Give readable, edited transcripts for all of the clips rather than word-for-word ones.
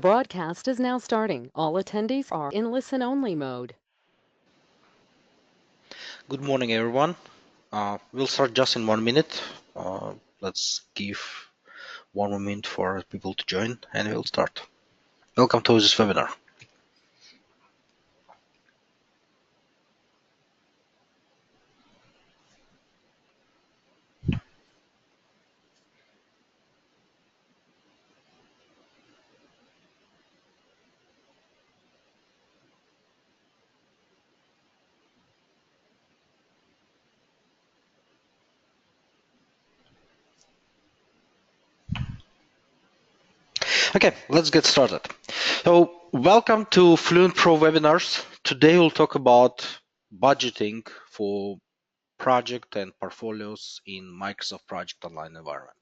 The broadcast is now starting. All attendees are in listen-only mode. Good morning, everyone. We'll start just in 1 minute. Let's give 1 more minute for people to join, and we'll start. Welcome to this webinar. Okay, let's get started. So, welcome to FluentPro webinars. Today we'll talk about budgeting for project and portfolios in Microsoft Project Online environment.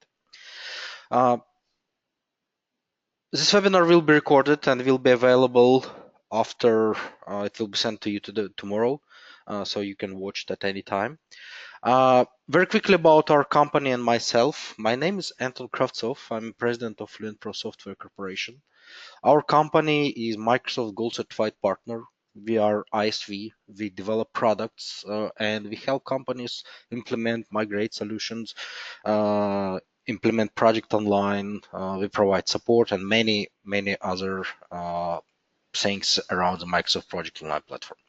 This webinar will be recorded and will be available after it will be sent to you tomorrow, so you can watch it at any time. Very quickly about our company and myself. My name is Anton Kravtsov. I'm president of FluentPro Software Corporation. Our company is Microsoft Gold Certified Partner. We are ISV. We develop products and we help companies implement, migrate solutions, implement project online. We provide support and many other things around the Microsoft Project Online platform.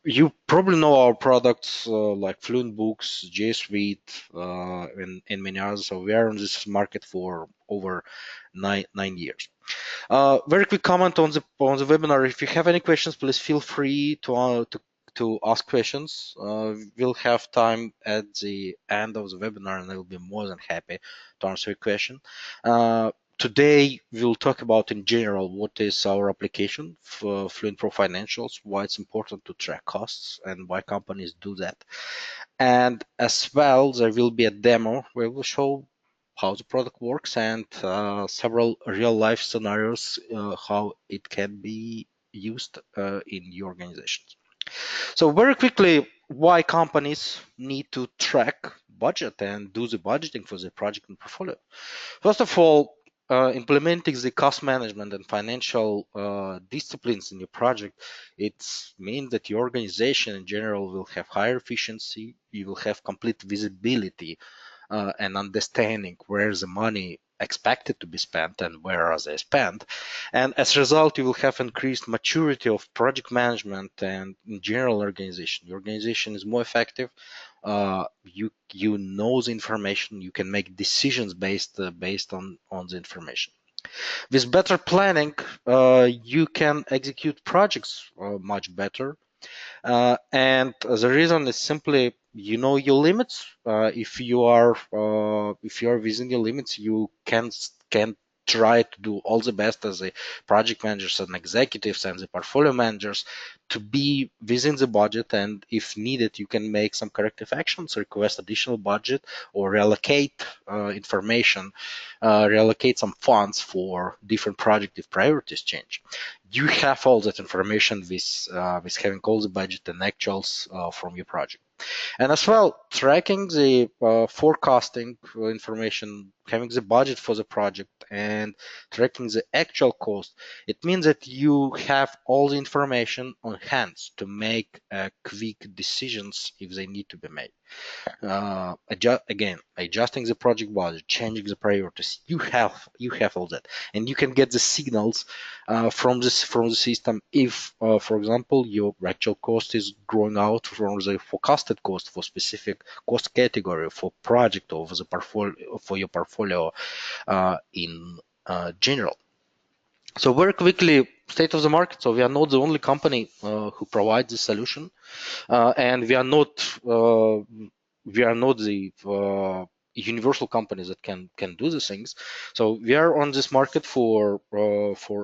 You probably know our products like Fluent Books, J Suite, and many others. So we are on this market for over nine years. Very quick comment on the webinar. If you have any questions, please feel free to ask questions. We'll have time at the end of the webinar, and I will be more than happy to answer your question. Today, we'll talk about in general what is our application for FluentPro Financials, why it's important to track costs and why companies do that. And as well, there will be a demo where we'll show how the product works and several real life scenarios, how it can be used in your organizations. So very quickly, why companies need to track budget and do the budgeting for their project and portfolio. First of all, implementing the cost management and financial disciplines in your project, it means that your organization in general will have higher efficiency. You will have complete visibility and understanding where the money expected to be spent and where are they spent. And as a result, you will have increased maturity of project management and in general organization. Your organization is more effective. You know the information. You can make decisions based on the information. With better planning, you can execute projects much better. And the reason is simply you know your limits. If you are within your limits, you can try to do all the best as the project managers and executives and the portfolio managers to be within the budget. And if needed, you can make some corrective actions, request additional budget, or reallocate information, reallocate some funds for different project if priorities change. You have all that information with having all the budget and actuals from your project. And as well, tracking the forecasting information, having the budget for the project, and tracking the actual cost, it means that you have all the information on hand to make quick decisions if they need to be made. Adjusting the project budget, changing the priorities, you have all that, and you can get the signals from the system if, for example, your actual cost is growing out from the forecasted cost for specific cost category for project or for the portfolio for your portfolio in general. So very quickly, state of the market. So we are not the only company who provides this solution, and we are not the universal companies that can do these things. So we are on this market for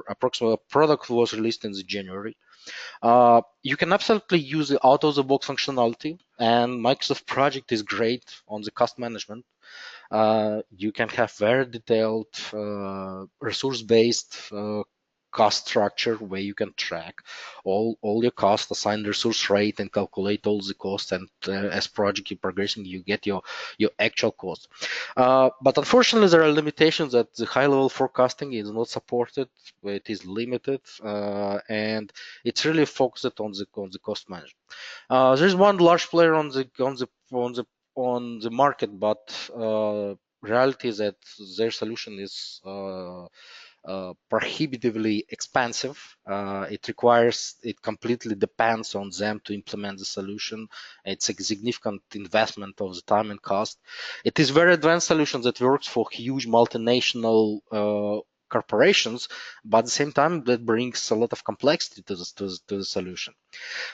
approximately. Product was released in the January. You can absolutely use the out of the box functionality, and Microsoft Project is great on the cost management. You can have very detailed resource based cost structure where you can track all your costs, assign resource rate, and calculate all the costs. And as project is progressing, you get your actual cost. But unfortunately, there are limitations that the high-level forecasting is not supported. It is limited, and it's really focused on the cost management. There's one large player on the market, but reality is that their solution is prohibitively expensive. It completely depends on them to implement the solution. It's a significant investment of the time and cost. It is very advanced solution that works for huge multinational corporations, but at the same time that brings a lot of complexity to the solution.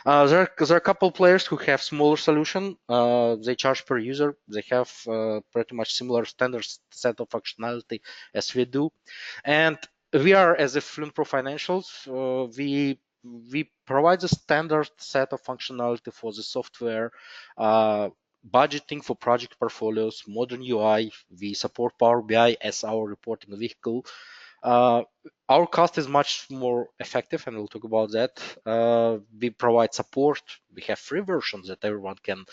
There are a couple players who have smaller solution. They charge per user. They have pretty much similar standard set of functionality as we do. And we are, as a FluentPro Financials, we provide a standard set of functionality for the software, budgeting for project portfolios, modern UI. We support Power BI as our reporting vehicle. Uh, our cost is much more effective, and we'll talk about that. We provide support. We have free versions that everyone can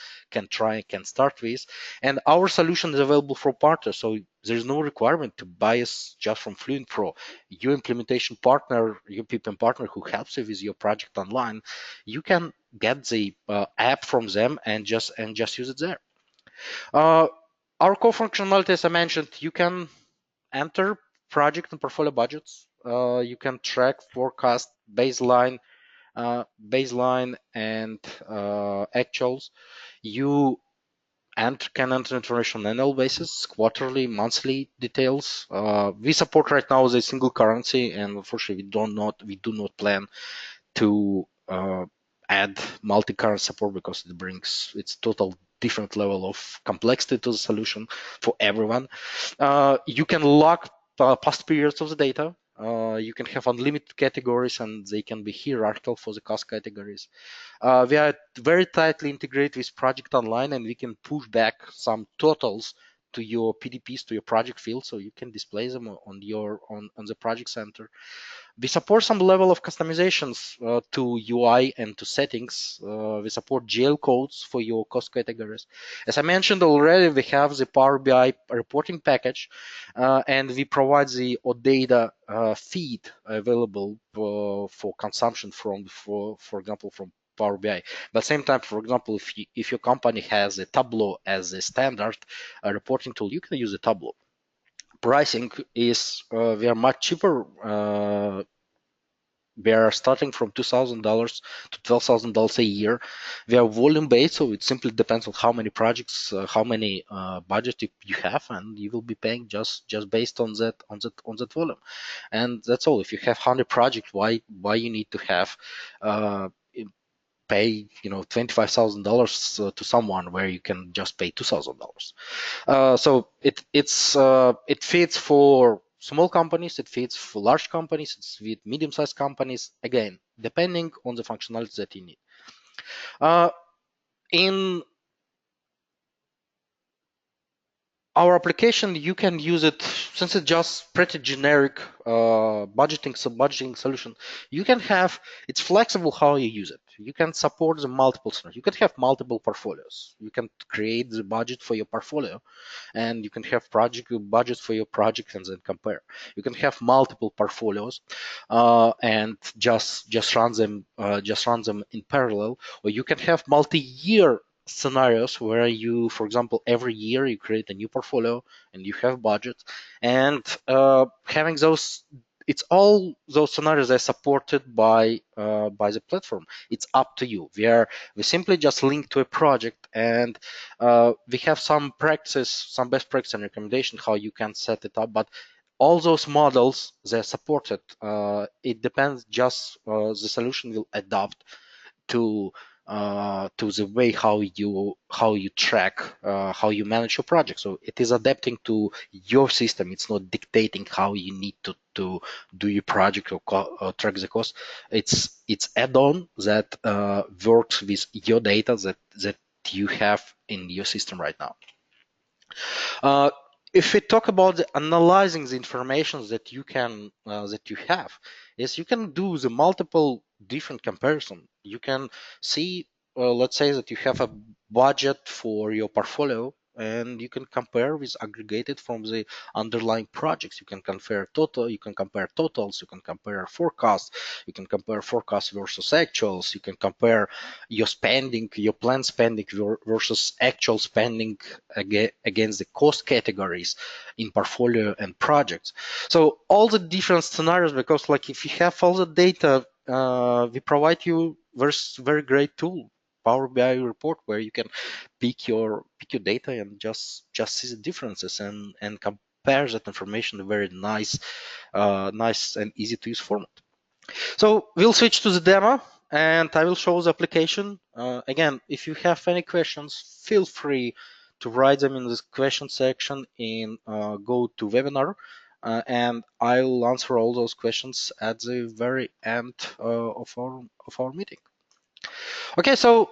try and can start with, and our solution is available for partners. So there's no requirement to buy us just from FluentPro. Your implementation partner, your PPM partner who helps you with your project online, you can get the app from them and just use it there. Uh, our core functionality, as I mentioned, you can enter project and portfolio budgets. You can track, forecast, baseline and actuals. You can enter information on annual basis, quarterly, monthly details. We support right now the single currency, and unfortunately, we do not plan to add multi-currency support because it's total different level of complexity to the solution for everyone. You can log past periods of the data. You can have unlimited categories, and they can be hierarchical for the cost categories. We are very tightly integrated with Project Online, and we can push back some totals to your PDPs, to your project field, so you can display them on the project center. We support some level of customizations to UI and to settings. We support GL codes for your cost categories. As I mentioned already, we have the Power BI reporting package, and we provide the OData feed available for consumption for example, from Power BI. But same time, for example, if your company has a Tableau as a standard reporting tool, you can use a Tableau. Pricing is we are much cheaper. We are starting from $2,000 to $12,000 a year. We are volume based, so it simply depends on how many projects, how many budget you have, and you will be paying just based on that volume. And that's all. If you have 100 projects, why you need to have pay $25,000 to someone where you can just pay $2,000? So it fits for small companies, it fits for large companies, it's with medium-sized companies. Again, depending on the functionality that you need. In our application, you can use it since it's just pretty generic budgeting solution. It's flexible how you use it. You can support the multiple scenarios. You can have multiple portfolios. You can create the budget for your portfolio, and you can have budget for your project and then compare. You can have multiple portfolios and just run them in parallel, or you can have multi-year scenarios where you, for example, every year you create a new portfolio and you have budget, and having all those scenarios are supported by the platform. It's up to you. We simply just link to a project, and we have some best practice and recommendation how you can set it up, but all those models, they're supported. It depends, just the solution will adapt to the way how you track, how you manage your project. So it is adapting to your system. It's not dictating how you need to do your project or track the cost. It's add-on that works with your data that you have in your system right now. if we talk about analyzing the information that you can that you have, is you can do the multiple different comparison. You can see, let's say that you have a budget for your portfolio, and you can compare with aggregated from the underlying projects. You can compare total, you can compare totals, you can compare forecasts, you can compare forecasts versus actuals, you can compare your spending, your planned spending versus actual spending against the cost categories in portfolio and projects. So all the different scenarios, because like if you have all the data, we provide you very great tool, Power BI report, where you can pick your data and just see the differences and compare that information in a very nice and easy to use format. So we'll switch to the demo and I will show the application. Again, if you have any questions, feel free to write them in the question section in go to webinar, and I'll answer all those questions at the very end of our meeting. Okay, so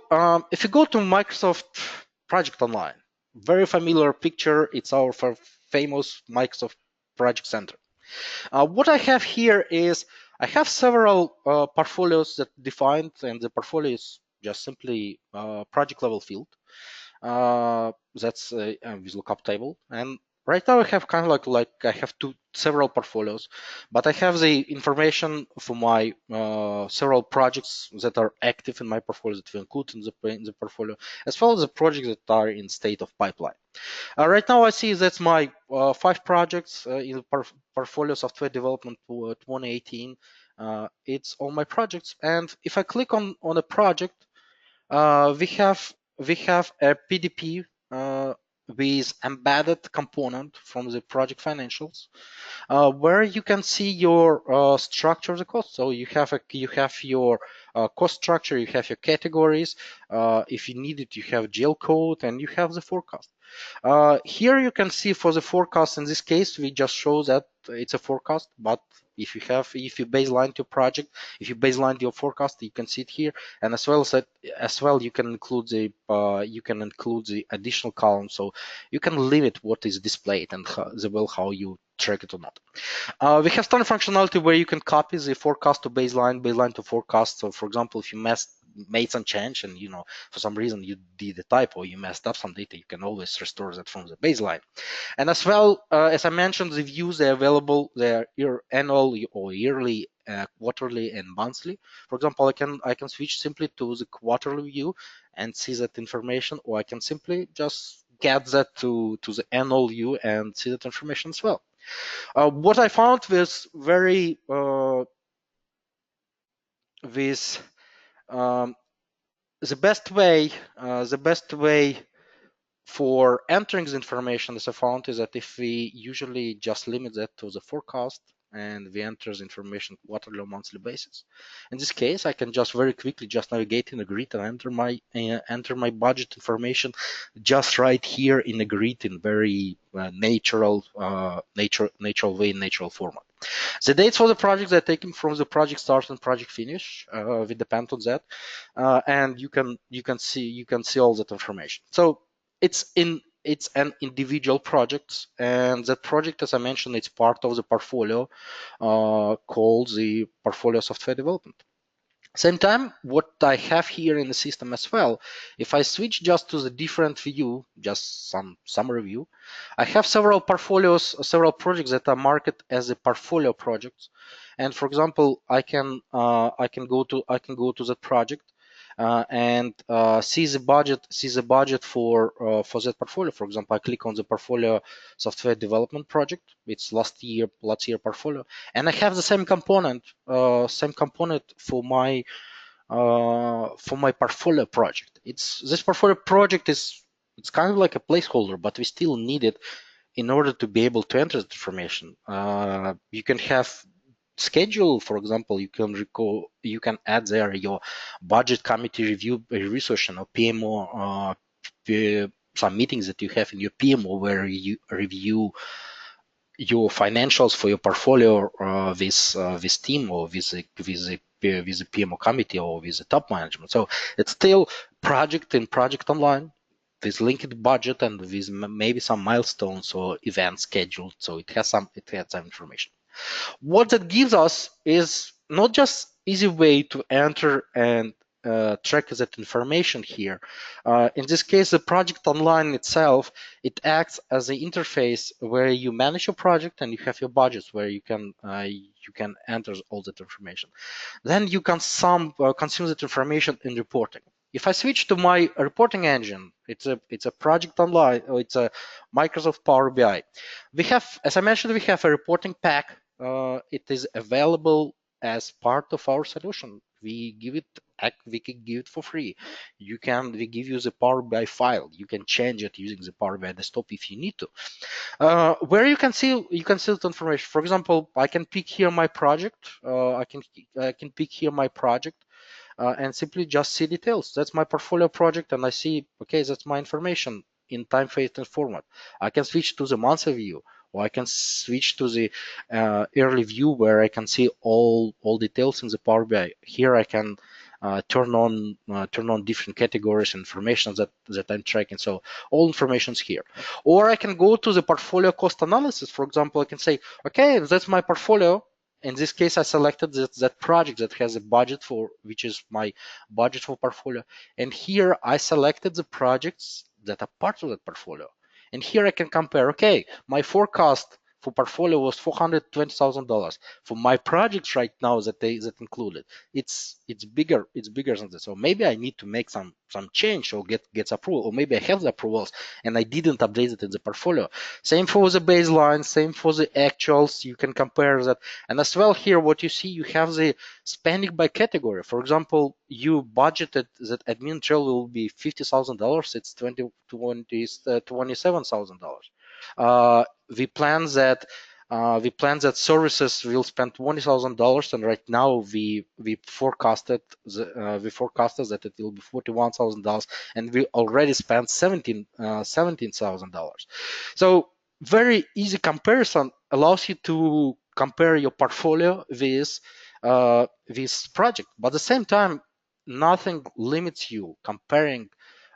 if you go to Microsoft Project Online, very familiar picture. It's our famous Microsoft Project Center. What I have here is I have several portfolios that defined, and the portfolio is just simply project level field. That's a VLOOKUP table. And right now I have kind of like I have several portfolios, but I have the information for my several projects that are active in my portfolio that we include in the portfolio, as well as the projects that are in state of pipeline. Right now I see that's my 5 projects in the portfolio software development 2018. It's all my projects, and if I click on a project, we have a PDP with embedded component from the project financials, where you can see your structure of the cost. So you have your cost structure, you have your categories. If you need it, you have GL code, and you have the forecast. Here you can see for the forecast, in this case, we just show that it's a forecast, but if you baseline your project, if you baseline your forecast, you can see it here, and as well you can include the additional column, so you can limit what is displayed and how you track it or not. We have standard functionality where you can copy the forecast to baseline to forecast. So for example, if you made some change and for some reason you did a typo, you messed up some data, you can always restore that from the baseline. And as well, as I mentioned, the views are available. They're annual or yearly, quarterly, and monthly. For example, I can switch simply to the quarterly view and see that information, or I can simply just get that to the annual view and see that information as well. What I found was with the best way for entering the information, as I found, is that if we usually just limit that to the forecast and we enter the information quarterly or monthly basis. In this case, I can just very quickly just navigate in a grid and enter my budget information just right here in a grid in very natural way, natural format. The dates for the projects are taken from the project start and project finish. We depend on that, and you can see all that information. So it's an individual project, and that project, as I mentioned, it's part of the portfolio called the portfolio software development. Same time, what I have here in the system as well, if I switch just to the different view, just some summary view, I have several portfolios, several projects that are marked as a portfolio projects. And for example, I can go to that project and see the budget for that portfolio. For example, I click on the portfolio software development project. It's last year portfolio, and I have the same component for my portfolio project. This portfolio project it's kind of like a placeholder, but we still need it in order to be able to enter the information. You can have schedule, for example, you can add there your budget committee review session or PMO, some meetings that you have in your PMO where you review your financials for your portfolio this team or with the PMO committee or with the top management. So it's still project online. with linked budget and with maybe some milestones or events scheduled. So it has some information. What that gives us is not just easy way to enter and track that information here. In this case, the project online itself, it acts as the interface where you manage your project and you have your budgets where you can enter all that information. Then you can consume that information in reporting. If I switch to my reporting engine, it's a project online, or it's a Microsoft Power BI. We have, as I mentioned, we have a reporting pack. It is available as part of our solution. We can give it for free. We give you the Power BI file. You can change it using the Power BI desktop if you need to. Where you can see the information. For example, I can pick here my project. I can pick here my project and simply just see details. That's my portfolio project, and I see, okay, that's my information in time, phase, and format. I can switch to the monthly view, or I can switch to the early view where I can see all details in the Power BI. Here I can turn on different categories, information that I'm tracking. So all information's here. Or I can go to the portfolio cost analysis. For example, I can say, okay, that's my portfolio. In this case, I selected that project that has a budget for, which is my budget for portfolio. And here I selected the projects that are part of that portfolio. And here I can compare, okay, my forecast for portfolio was $420,000. For my projects right now that included, it's bigger than this. So maybe I need to make some change or get approval, or maybe I have the approvals and I didn't update it in the portfolio. Same for the baseline, same for the actuals. You can compare that. And as well here, what you see, you have the spending by category. For example, you budgeted that admin trail will be $50,000. It's $27,000. Uh, we plan that services will spend $20,000, and right now we forecasted that it will be $41,000, and we already spent $17,000. So very easy comparison allows you to compare your portfolio with this project, but at the same time, nothing limits you comparing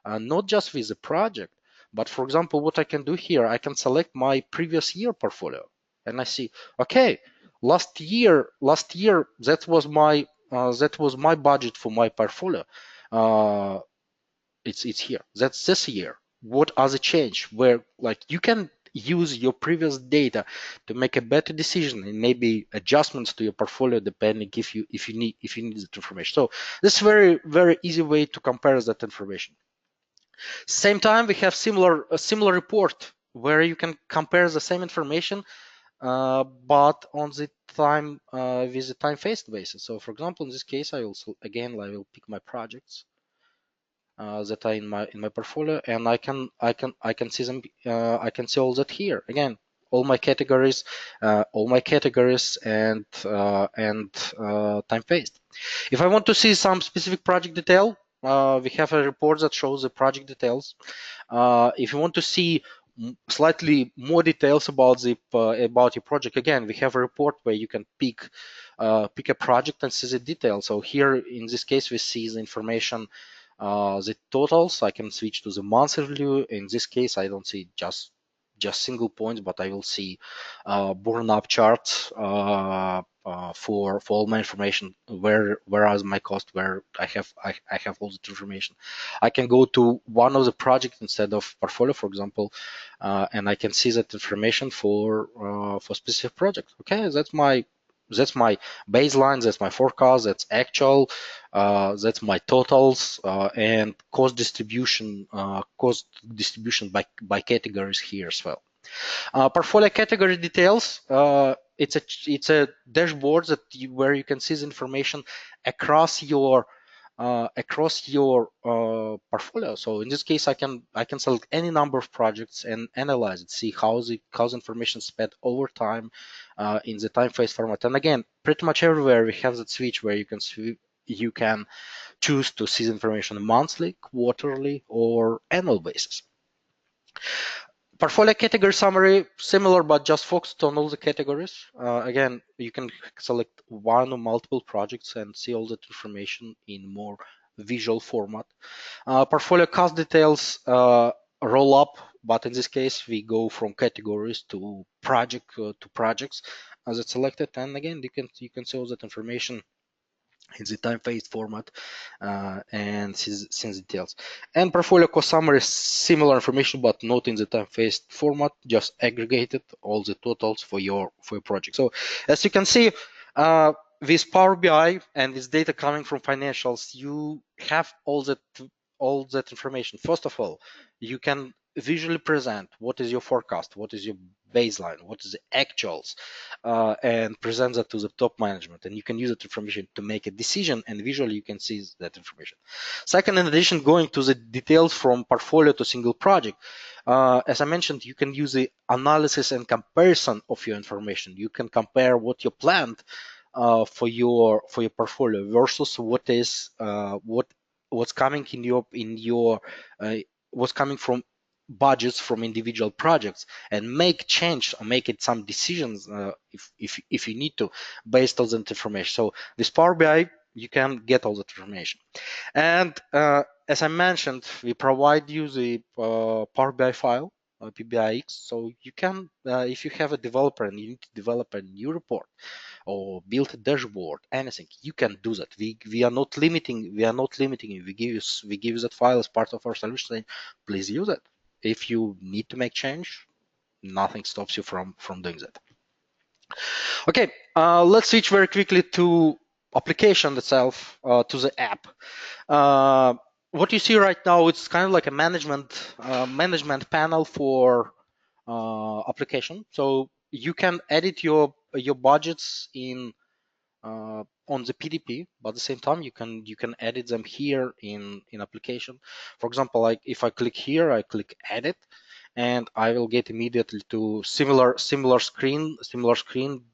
not just with the project, but for example, what I can do here, I can select my previous year portfolio, and I see, okay, last year that was my budget for my portfolio. Uh, it's here. That's this year. What are the change? Where like you can use your previous data to make a better decision and maybe adjustments to your portfolio depending if you need that information. So this is very easy way to compare that information. Same time, we have a similar report where you can compare the same information, but on the time with the time phase basis. So, for example, in this case, I will pick my projects that are in my portfolio, and I can see them. I can see all that here again. All my categories, and time phased. If I want to see some specific project detail, we have a report that shows the project details. If you want to see slightly more details about your project, again, we have a report where you can pick a project and see the details. So here, in this case, we see the information, the totals. I can switch to the monthly view. In this case, I don't see just single points, but I will see born up charts for all my information. Where is my cost? Where I have all the information. I can go to one of the projects instead of portfolio, for example, and I can see that information for specific project. Okay, that's my baseline, that's my forecast, that's actual, that's my totals, and cost distribution by categories here as well. Portfolio category details. It's a dashboard where you can see the information across your portfolio. So in this case, I can select any number of projects and analyze it, see how the information spent over time in the time phase format. And again, pretty much everywhere we have that switch where you can choose to see the information monthly, quarterly, or annual basis. Portfolio category summary, similar but just focused on all the categories. Again, you can select one or multiple projects and see all that information in more visual format. Portfolio cost details roll up, but in this case we go from categories to projects as it's selected, and again you can see all that information in the time-phased format and since details. And portfolio cost summary is similar information, but not in the time-phased format, just aggregated all the totals for your project. So as you can see, with Power BI and with data coming from financials, you have all that information. First of all, you can visually present what is your forecast, what is your baseline, what is the actuals, and present that to the top management, and you can use that information to make a decision, and visually you can see that information. Second, in addition, going to the details from portfolio to single project, as I mentioned, you can use the analysis and comparison of your information. You can compare what you planned for your portfolio versus what's coming in your what's coming from budgets from individual projects, and make change or make it some decisions if you need to based on that information. So this Power BI, you can get all that information. And as I mentioned, we provide you the Power BI file, PBIX, so you can, if you have a developer and you need to develop a new report or build a dashboard, anything, you can do that. We are not limiting you. We give you that file as part of our solution, saying, please use it. If you need to make change, nothing stops you from doing that. Okay, let's switch very quickly to application itself, to the app. What you see right now, it's kind of like a management panel for application. So you can edit your budgets in on the PDP, but at the same time you can edit them here in application. For example, like if I click here, I click edit, and I will get immediately to similar screen,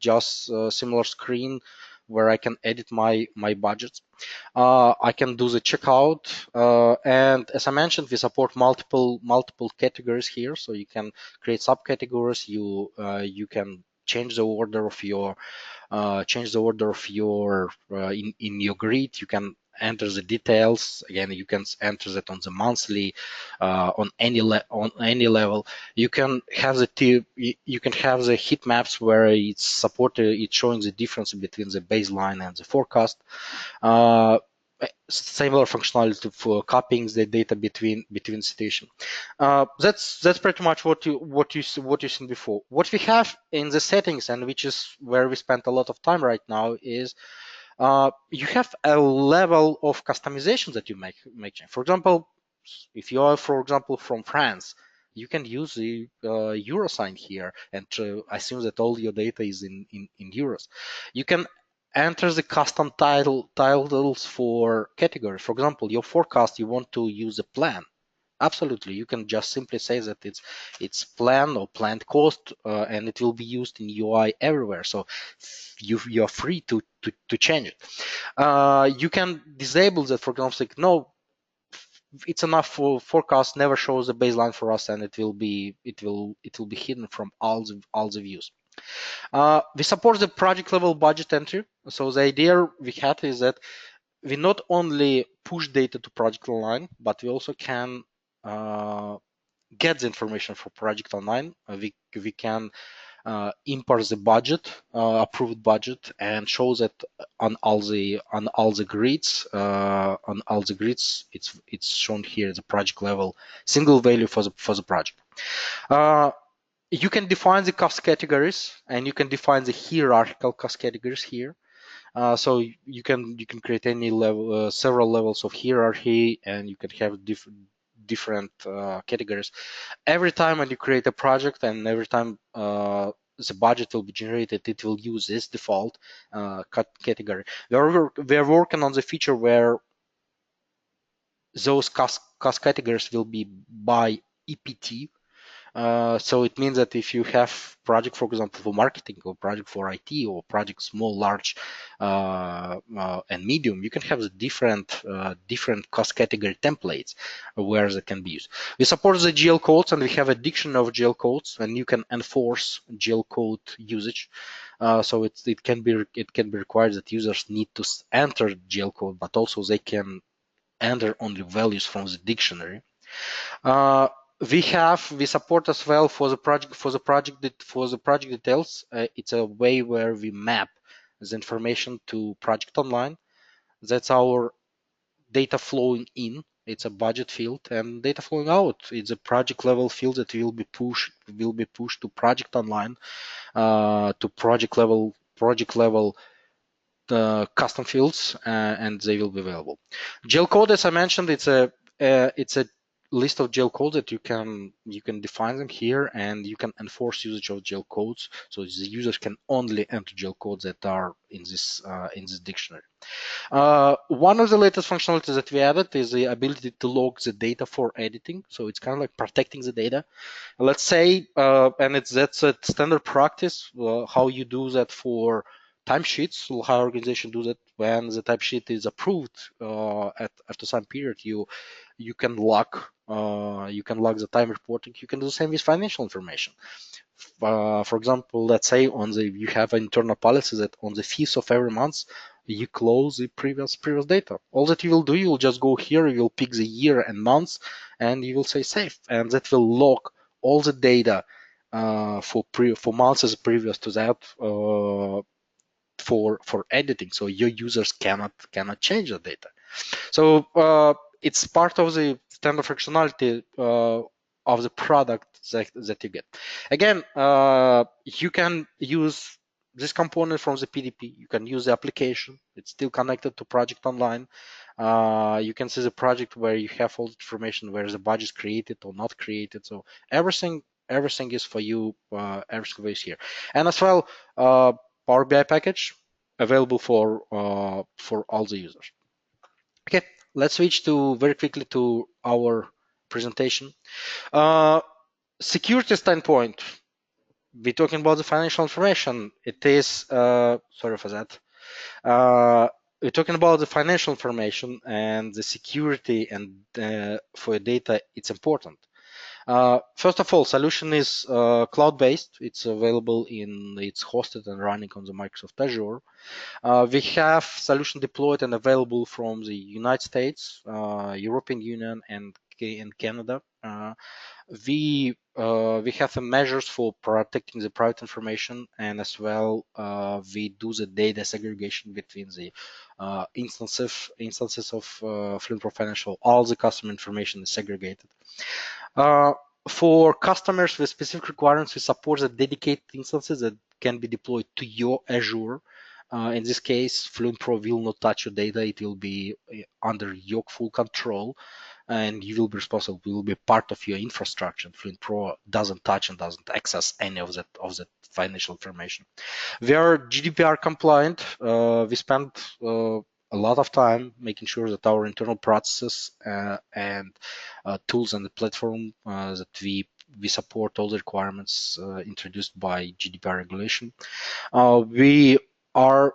just similar screen where I can edit my budgets. I can do the checkout, and as I mentioned, we support multiple categories here, so you can create subcategories. You can change the order of your in your grid. You can enter the details. Again, you can enter that on the monthly, on any level. You can have the heat maps where it's supported. It's showing the difference between the baseline and the forecast. Uh, Similar functionality for copying the data between station. That's pretty much what you seen before. What we have in the settings, and which is where we spent a lot of time right now, is you have a level of customization that you make change. For example, if you are, for example, from France, you can use the euro sign here and assume that all your data is in euros. You can enter the custom titles for categories. For example, your forecast, you want to use a plan. Absolutely, you can just simply say that it's plan or planned cost, and it will be used in UI everywhere. So you're free to change it. You can disable that. For example, like, no, it's enough for forecast never shows the baseline for us, and it will be hidden from all the views. We support the project level budget entry. So the idea we had is that we not only push data to project online, but we also can get the information for project online. We can import the budget, approved budget, and shows that on all the grids. It's shown here the project level single value for the project. You can define the cost categories, and you can define the hierarchical cost categories here. So you can create any level, several levels of hierarchy, and you can have different categories. Every time when you create a project, and every time the budget will be generated, it will use this default category. We're working on the feature where those cost categories will be by EPT. So it means that if you have project, for example, for marketing, or project for IT, or project small, large, and medium, you can have the different cost category templates where they can be used. We support the GL codes, and we have a dictionary of GL codes, and you can enforce GL code usage. So it can be required that users need to enter GL code, but also they can enter only values from the dictionary. We support as well for the project details. It's a way where we map the information to project online. That's our data flowing in. It's a budget field, and data flowing out. It's a project level field that will be pushed to project online, to project level custom fields, and they will be available. Jail code, as I mentioned, it's a list of jail codes that you can define them here, and you can enforce usage of jail codes, so the users can only enter jail codes that are in this dictionary. One of the latest functionalities that we added is the ability to log the data for editing. So it's kind of like protecting the data. Let's say, and that's a standard practice, how you do that for timesheets, how organization do that when the timesheet is approved after some period. You can log the time reporting. You can do the same with financial information. For example, let's say you have an internal policy that on the 5th of every month you close the previous data. All that you will do, you'll just go here, you will pick the year and month, and you will say save, and that will log all the data for months as previous to that for editing, so your users cannot change the data. So it's part of the standard functionality of the product that you get. Again, you can use this component from the PDP. You can use the application. It's still connected to project online. You can see the project where you have all the information, where the budget is created or not created. So everything is for you. Everything is here, and as well, Power BI package available for all the users. Okay, let's switch to very quickly to our presentation. Security standpoint, we're talking about the financial information. It is sorry for that. We're talking about the financial information and the security and for data. It's important. First of all, solution is cloud-based. It's available it's hosted and running on the Microsoft Azure. We have solution deployed and available from the United States, European Union, and Canada. We have the measures for protecting the private information, and as well we do the data segregation between the instances of FluentPro Financial. All the customer information is segregated. For customers with specific requirements, we support the dedicated instances that can be deployed to your Azure. In this case, FluentPro will not touch your data. It will be under your full control, and you will be responsible. We will be part of your infrastructure. FluentPro doesn't touch and doesn't access any of that financial information. We are GDPR compliant. We spent a lot of time making sure that our internal processes and tools and the platform that we support all the requirements introduced by GDPR regulation. We are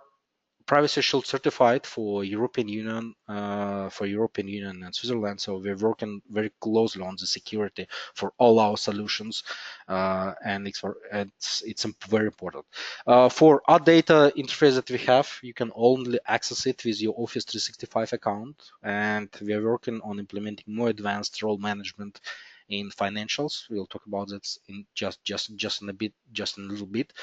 Privacy Shield certified for European Union and Switzerland. So we're working very closely on the security for all our solutions, and it's very important. For our data interface that we have, you can only access it with your Office 365 account, and we are working on implementing more advanced role management in financials. We'll talk about that in just in a little bit,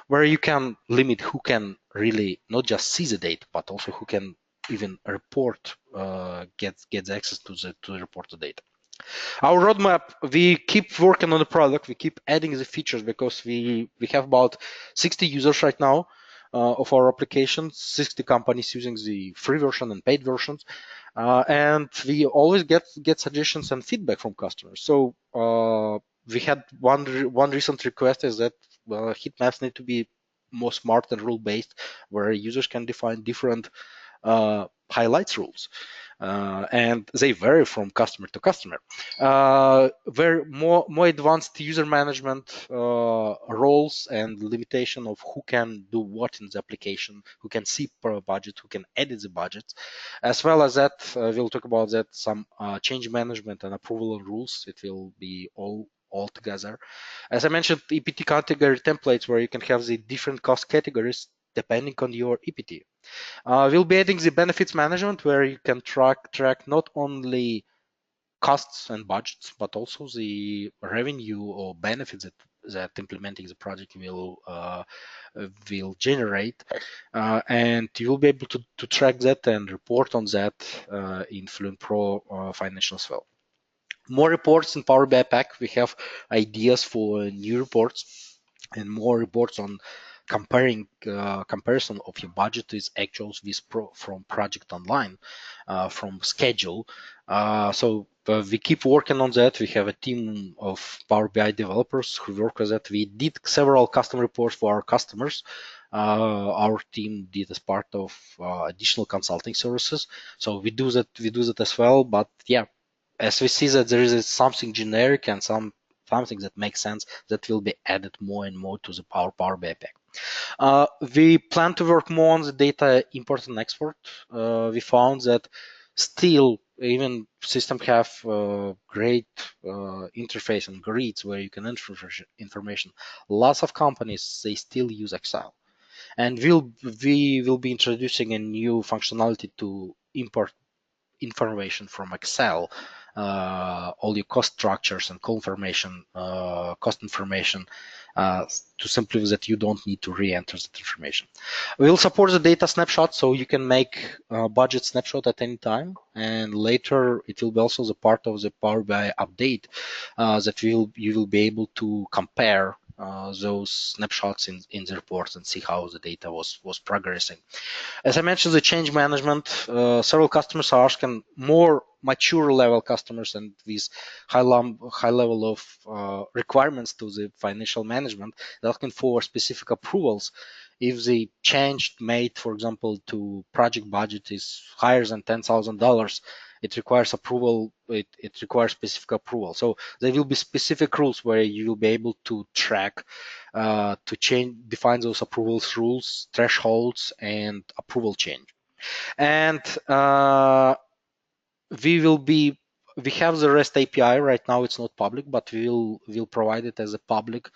where you can limit who can really not just see the data, but also who can even report, get access to the reported data. Our roadmap, we keep working on the product, we keep adding the features, because we have about 60 users right now of our application, 60 companies using the free version and paid versions. And we always get suggestions and feedback from customers. So we had one recent request is that heat maps need to be more smart and rule-based, where users can define different highlights rules, and they vary from customer to customer. Very more advanced user management roles and limitation of who can do what in the application, who can see per budget, who can edit the budget, as well as that we'll talk about that some change management and approval rules. It will be all together. As I mentioned, EPT category templates, where you can have the different cost categories depending on your EPT. We'll be adding the benefits management where you can track not only costs and budgets, but also the revenue or benefits that implementing the project will generate, and you will be able to track that and report on that in FluentPro Financials as well. More reports in Power BI Pack. We have ideas for new reports and more reports on comparison of your budget with actuals from project online, from schedule. We keep working on that. We have a team of Power BI developers who work with that. We did several custom reports for our customers. Our team did as part of additional consulting services. So we do that. We do that as well. But yeah, as we see that there is something generic and something that makes sense, that will be added more and more to the Power BI Pack. We plan to work more on the data import and export. We found that still even systems have great interface and grids where you can enter information. Lots of companies, they still use Excel. And we will be introducing a new functionality to import information from Excel, all your cost structures and cost information, to simply that you don't need to re-enter that information. We'll support the data snapshot, so you can make a budget snapshot at any time, and later it will be also the part of the Power BI update that you will be able to compare those snapshots in the reports and see how the data was progressing. As I mentioned, the change management, several customers are asking, more mature level customers and with high level of requirements to the financial management, they're looking for specific approvals. If the change made, for example, to project budget is higher than $10,000, it requires approval. It requires specific approval. So there will be specific rules where you will be able to track, to define those approvals rules, thresholds, and approval change. And we have the REST API right now. It's not public, but we'll provide it as a public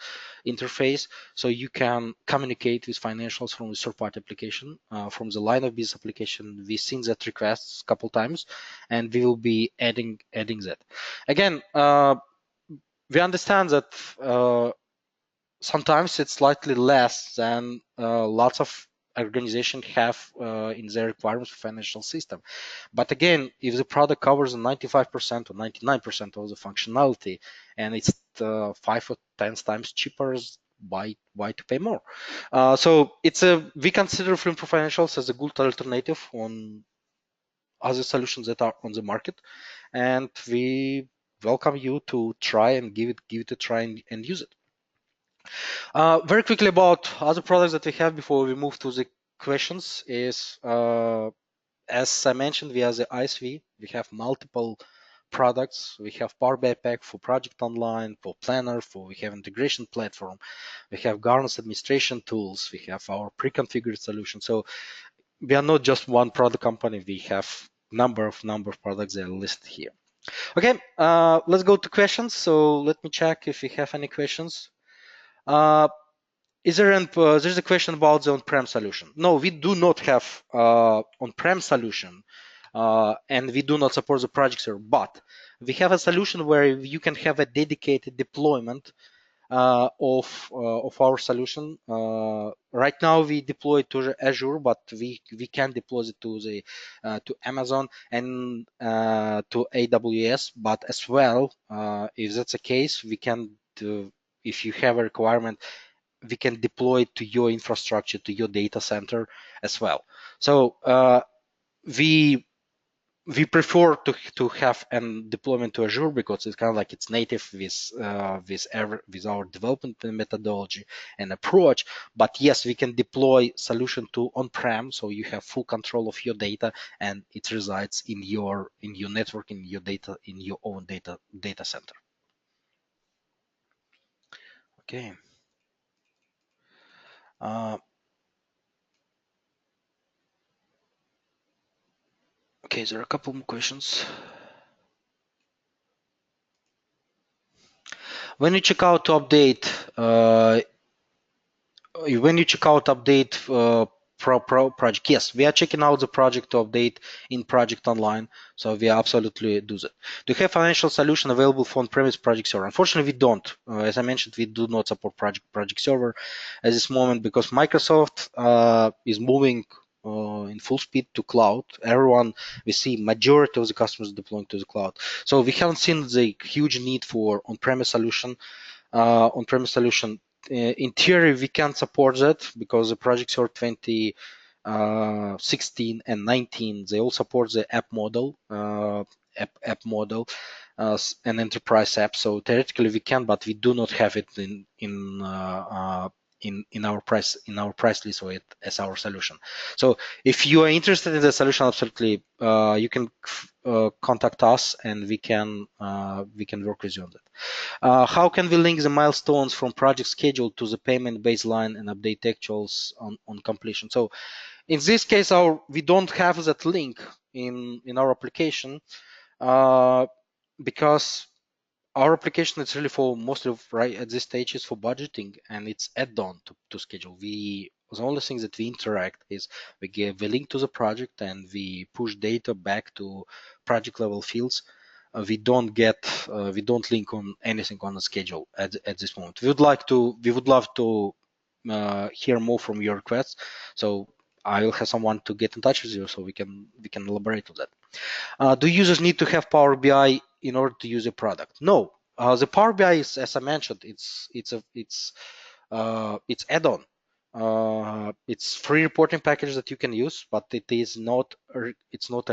interface, so you can communicate with financials from the third-party application, from the line of business application. We've seen that requests a couple times, and we will be adding that. Again, we understand that sometimes it's slightly less than lots of organizations have in their requirements for financial system. But again, if the product covers 95% or 99% of the functionality, and it's 5 or 10 times cheaper, why to pay more? So we consider FluentPro Financials as a good alternative on other solutions that are on the market, and we welcome you to try and give it a try and use it. Very quickly about other products that we have before we move to the questions is, as I mentioned, we have the ISV. We have multiple products. We have Power BI Pack for Project Online, for Planner, we have integration platform. We have governance administration tools. We have our pre-configured solution. So we are not just one product company. We have number of products that are listed here. Okay, let's go to questions. So let me check if we have any questions. There's a question about the on-prem solution. No, we do not have on-prem solution, and we do not support the project server, but we have a solution where you can have a dedicated deployment of our solution. Right now we deploy it to Azure, but we can deploy it to Amazon and to AWS. But as well, if that's the case, we can do, if you have a requirement, we can deploy it to your infrastructure, to your data center as well. So we prefer to have a deployment to Azure because it's kind of like it's native with our development methodology and approach. But yes, we can deploy solution to on-prem, so you have full control of your data and it resides in your network, in your data, in your own data center. Okay. Okay, there are a couple more questions. When you check out to update when you check out update project, yes, we are checking out the project to update in project online, so we absolutely do that. Do you have financial solution available for on-premise project server? Unfortunately, we don't. As I mentioned, we do not support project server at this moment because Microsoft is moving in full speed to cloud. Everyone, we see majority of the customers deploying to the cloud, so we haven't seen the huge need for on-premise solution. On-premise solution. In theory, we can support that because the projects are 2016 and 19. They all support the app model, app model, an enterprise app. So theoretically, we can, but we do not have it in our price list or it as our solution. So if you are interested in the solution, absolutely, you can contact us and we can work with you on that. How can we link the milestones from project schedule to the payment baseline and update actuals on completion? So in this case, we don't have that link in our application because our application is really for mostly right at this stage is for budgeting and it's add-on to schedule. The only thing that we interact is we give a link to the project and we push data back to project level fields. We don't link on anything on the schedule at this moment. We would love to hear more from your requests. So I will have someone to get in touch with you so we can elaborate on that. Do users need to have Power BI in order to use a product? No. The Power BI is, as I mentioned, it's add-on. It's free reporting package that you can use, but it's not a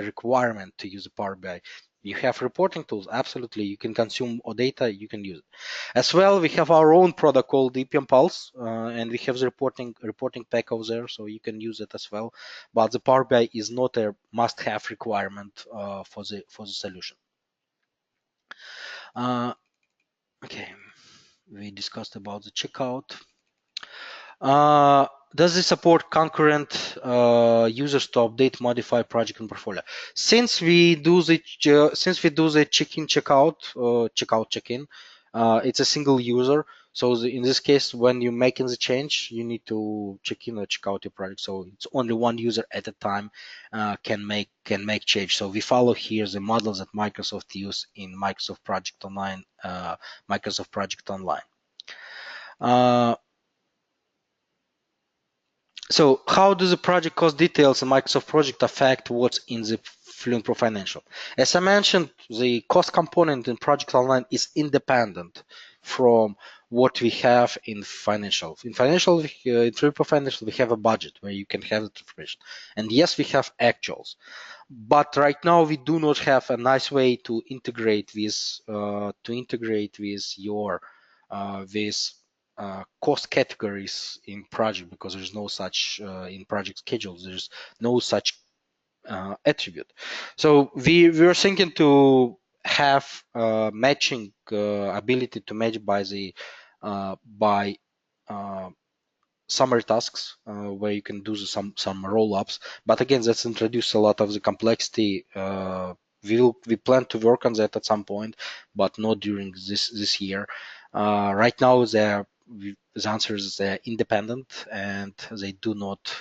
requirement to use a Power BI. You have reporting tools, absolutely. You can consume or data, you can use it. As well, we have our own product called EPM Pulse, and we have the reporting pack over there, so you can use it as well. But the Power BI is not a must-have requirement for the solution. Okay, we discussed about the checkout. Does this support concurrent users to update, modify project and portfolio? Since we do the check-in, check-in, it's a single user. So in this case, when you're making the change, you need to check in or check out your project. So it's only one user at a time can make change. So we follow here the models that Microsoft use in Microsoft Project Online. So how do the project cost details in Microsoft Project affect what's in the FluentPro Financial? As I mentioned, the cost component in Project Online is independent from what we have in Financial. In FluentPro Financial, we have a budget where you can have that information. And yes, we have actuals. But right now, we do not have a nice way to integrate with your cost categories in project because there's no such in project schedules. There's no such attribute. So we were thinking to have matching ability to match by the by summary tasks where you can do some roll-ups. But again, that's introduced a lot of the complexity. We plan to work on that at some point, but not during this year. Right now, the answer is they're independent and they do not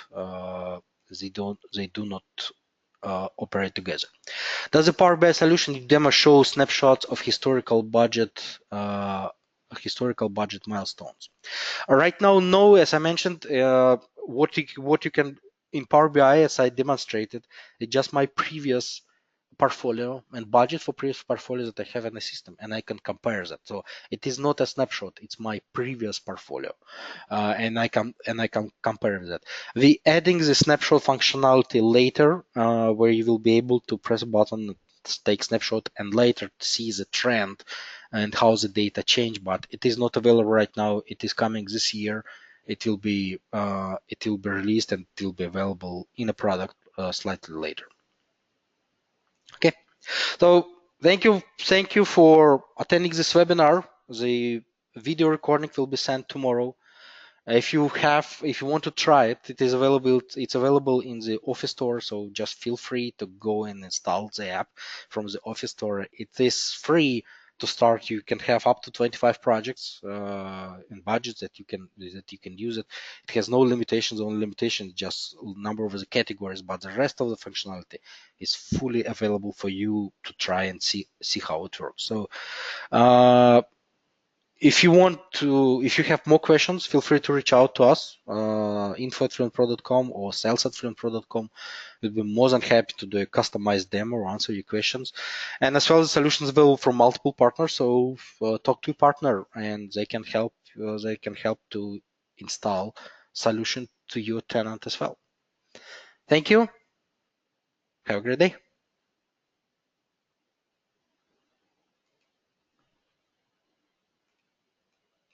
operate together. Does the Power BI solution demo show snapshots of historical budget milestones? Right now, no. As I mentioned, what you can in Power BI, as I demonstrated, it's just my previous portfolio and budget for previous portfolios that I have in the system, and I can compare that. So it is not a snapshot; it's my previous portfolio, and I can compare that. We adding the snapshot functionality later, where you will be able to press a button, take snapshot, and later see the trend and how the data change. But it is not available right now. It is coming this year. It will be released and it will be available in a product slightly later. Okay, so thank you for attending this webinar. The video recording will be sent tomorrow. If you want to try it, it's available in the Office Store. So just feel free to go and install the app from the Office Store. It is free to start, you can have up to 25 projects in budgets that you can use it. It has no limitations. Only limitation just number of the categories, but the rest of the functionality is fully available for you to try and see how it works. So if you have more questions, feel free to reach out to us, info@fluentpro.com or sales@fluentpro.com. We'll be more than happy to do a customized demo or answer your questions. And as well as solutions available from multiple partners. So talk to your partner and they can help. They can help to install solution to your tenant as well. Thank you. Have a great day.